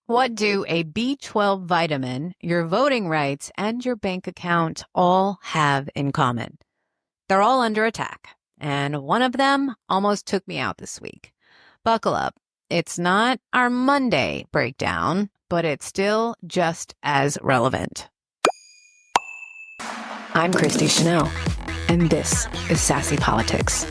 What do a B12 vitamin, your voting rights, and your bank account all have in common? They're all under attack, and one of them almost took me out this week. Buckle up. It's not our Monday breakdown, but it's still just as relevant. I'm Christi Chanelle, and this is Sassy Politics.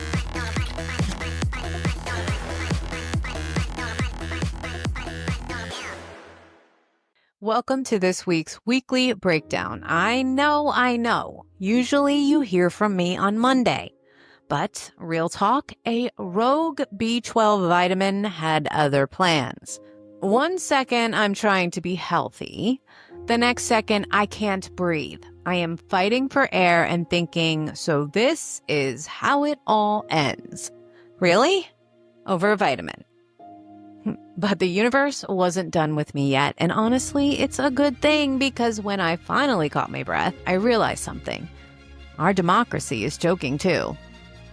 Welcome to this week's weekly breakdown. I know. Usually you hear from me on Monday. But real talk, a rogue B12 vitamin had other plans. One second I'm trying to be healthy. The next second I can't breathe. I am fighting for air and thinking, so this is how it all ends. Really? Over a vitamin. But the universe wasn't done with me yet, and honestly, it's a good thing because when I finally caught my breath, I realized something. Our democracy is choking too.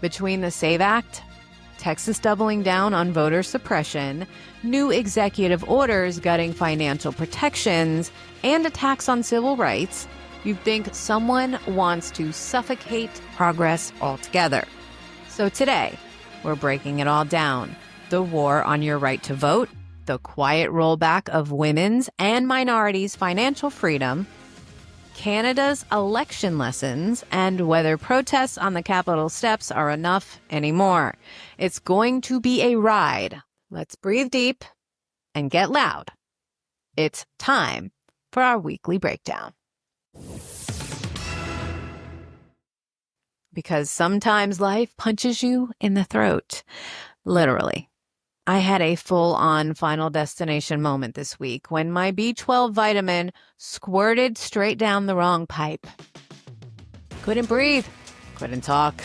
Between the SAVE Act, Texas doubling down on voter suppression, new executive orders gutting financial protections, and attacks on civil rights, you'd think someone wants to suffocate progress altogether. So today, we're breaking it all down. The war on your right to vote, the quiet rollback of women's and minorities' financial freedom, Canada's election lessons, and whether protests on the Capitol steps are enough anymore. It's going to be a ride. Let's breathe deep and get loud. It's time for our weekly breakdown. Because sometimes life punches you in the throat. Literally. I had a full-on Final Destination moment this week when my B12 vitamin squirted straight down the wrong pipe. Couldn't breathe, couldn't talk,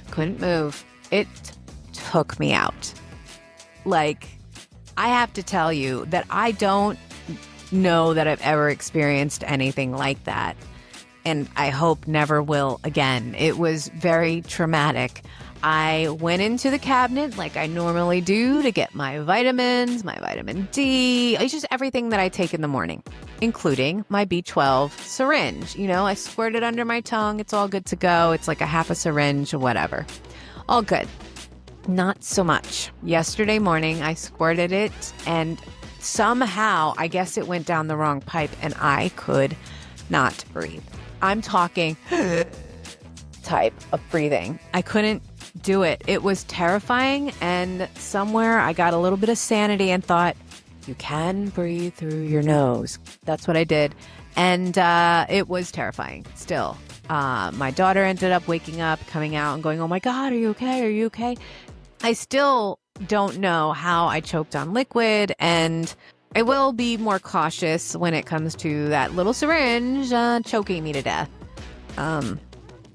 couldn't move. It took me out. Like, I have to tell you that I don't know that I've ever experienced anything like that. And I hope never will again. It was very traumatic. I went into the cabinet like I normally do to get my vitamins, my vitamin D, just everything that I take in the morning, including my B12 syringe. You know, I squirt it under my tongue. It's all good to go. It's like a half a syringe or whatever. All good. Not so much. Yesterday morning, I squirted it and somehow, I guess it went down the wrong pipe and I could not breathe. I'm talking type of breathing. I couldn't do it. It was terrifying, and somewhere I got a little bit of sanity and thought, you can breathe through your nose. That's what I did, and it was terrifying still. My daughter ended up waking up, coming out and going, oh my God, are you okay? Are you okay? I still don't know how I choked on liquid, and I will be more cautious when it comes to that little syringe choking me to death.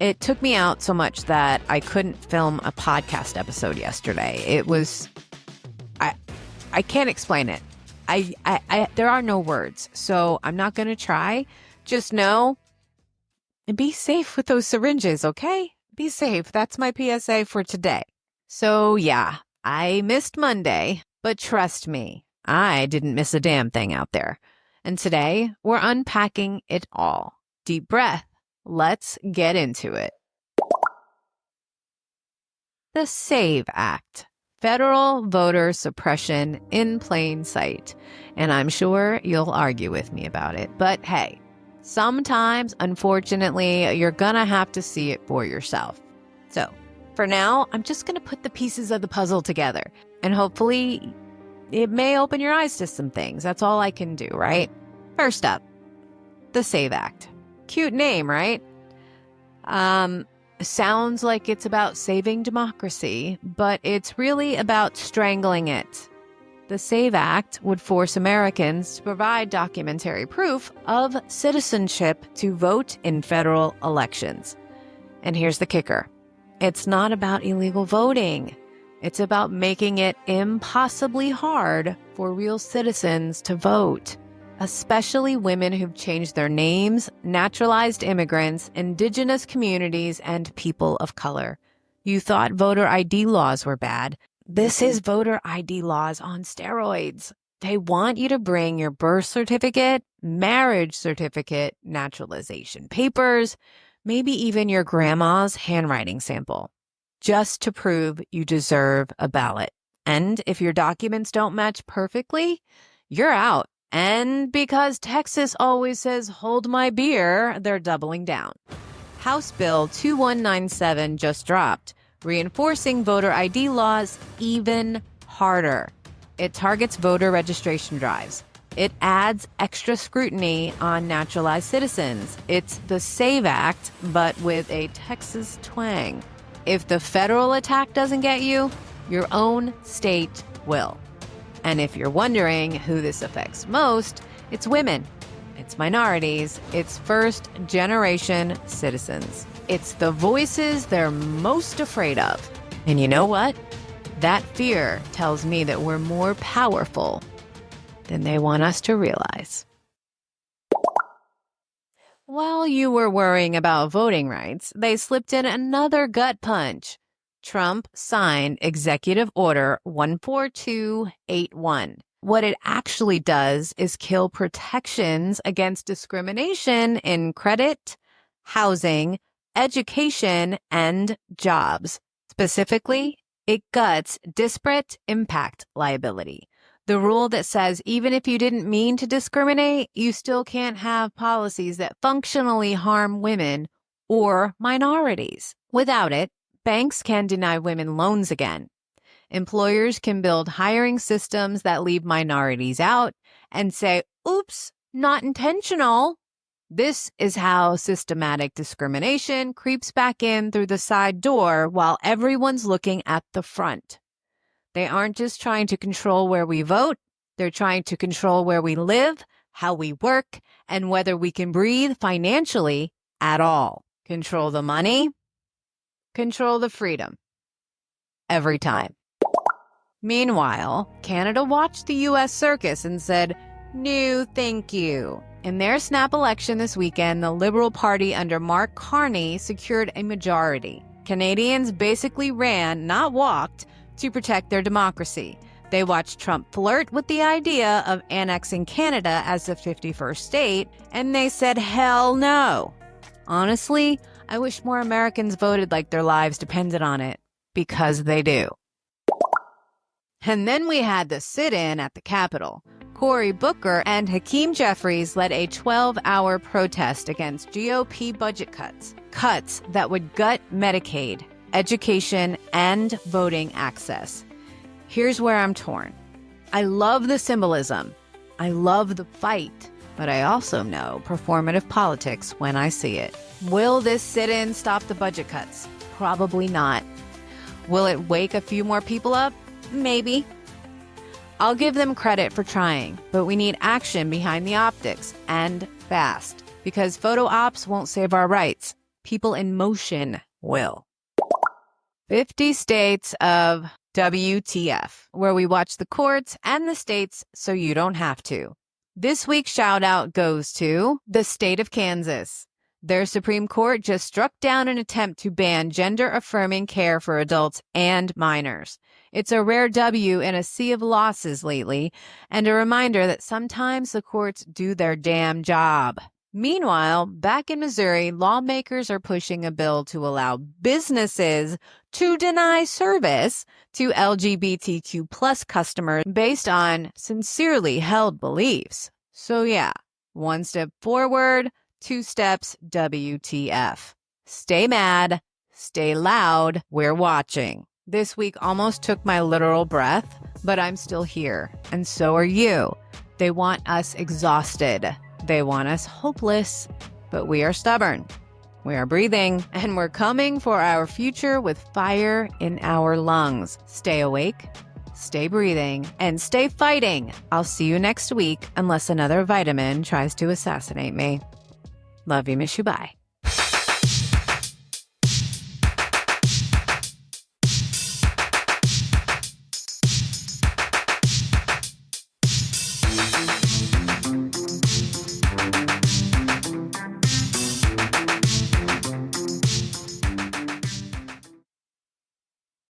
It took me out so much that I couldn't film a podcast episode yesterday. It was, I can't explain it. There are no words, so I'm not going to try. Just know and be safe with those syringes, okay? Be safe. That's my PSA for today. So yeah, I missed Monday, but trust me, I didn't miss a damn thing out there. And today we're unpacking it all. Deep breath. Let's get into it. The SAVE Act, Federal Voter Suppression in Plain Sight. And I'm sure you'll argue with me about it. But hey, sometimes, unfortunately, you're gonna have to see it for yourself. So for now, I'm just gonna put the pieces of the puzzle together. And hopefully it may open your eyes to some things. That's all I can do, right? First up, the SAVE Act. Cute name, right? Sounds like it's about saving democracy, but it's really about strangling it. The SAVE Act would force Americans to provide documentary proof of citizenship to vote in federal elections. And here's the kicker. It's not about illegal voting. It's about making it impossibly hard for real citizens to vote, especially women who've changed their names, naturalized immigrants, indigenous communities, and people of color. You thought voter ID laws were bad. This is voter ID laws on steroids. They want you to bring your birth certificate, marriage certificate, naturalization papers, maybe even your grandma's handwriting sample, just to prove you deserve a ballot. And if your documents don't match perfectly, you're out. And because Texas always says, hold my beer, they're doubling down. House Bill 2197 just dropped, reinforcing voter ID laws even harder. It targets voter registration drives. It adds extra scrutiny on naturalized citizens. It's the SAVE Act, but with a Texas twang. If the federal attack doesn't get you, your own state will. And if you're wondering who this affects most, it's women, it's minorities, it's first-generation citizens. It's the voices they're most afraid of. And you know what? That fear tells me that we're more powerful than they want us to realize. While you were worrying about voting rights, they slipped in another gut punch. Trump signed Executive Order 14281. What it actually does is kill protections against discrimination in credit, housing, education, and jobs. Specifically, it guts disparate impact liability. The rule that says even if you didn't mean to discriminate, you still can't have policies that functionally harm women or minorities. Without it, banks can deny women loans again. Employers can build hiring systems that leave minorities out and say, oops, not intentional. This is how systematic discrimination creeps back in through the side door while everyone's looking at the front. They aren't just trying to control where we vote. They're trying to control where we live, how we work, and whether we can breathe financially at all. Control the money, control the freedom. Every time. Meanwhile, Canada watched the U.S. circus and said, no, thank you. In their snap election this weekend, the Liberal Party under Mark Carney secured a majority. Canadians basically ran, not walked, to protect their democracy. They watched Trump flirt with the idea of annexing Canada as the 51st state, and they said, hell no. Honestly, I wish more Americans voted like their lives depended on it, because they do. And then we had the sit-in at the Capitol. Cory Booker and Hakeem Jeffries led a 12-hour protest against GOP budget cuts. Cuts that would gut Medicaid, education, and voting access. Here's where I'm torn. I love the symbolism. I love the fight. But I also know performative politics when I see it. Will this sit-in stop the budget cuts? Probably not. Will it wake a few more people up? Maybe. I'll give them credit for trying, but we need action behind the optics, and fast, because photo ops won't save our rights. People in motion will. 50 states of WTF, where we watch the courts and the states so you don't have to. This week's shout out goes to the state of Kansas. Their Supreme Court just struck down an attempt to ban gender-affirming care for adults and minors. It's a rare W in a sea of losses lately, and a reminder that sometimes the courts do their damn job. Meanwhile, back in Missouri, lawmakers are pushing a bill to allow businesses to deny service to LGBTQ plus customers based on sincerely held beliefs. So yeah, one step forward, 2 steps WTF. Stay mad, stay loud, we're watching. This week almost took my literal breath, but I'm still here, and so are you. They want us exhausted. They want us hopeless, but we are stubborn. We are breathing, and we're coming for our future with fire in our lungs. Stay awake, stay breathing, and stay fighting. I'll see you next week, unless another vitamin tries to assassinate me. Love you, miss you, bye.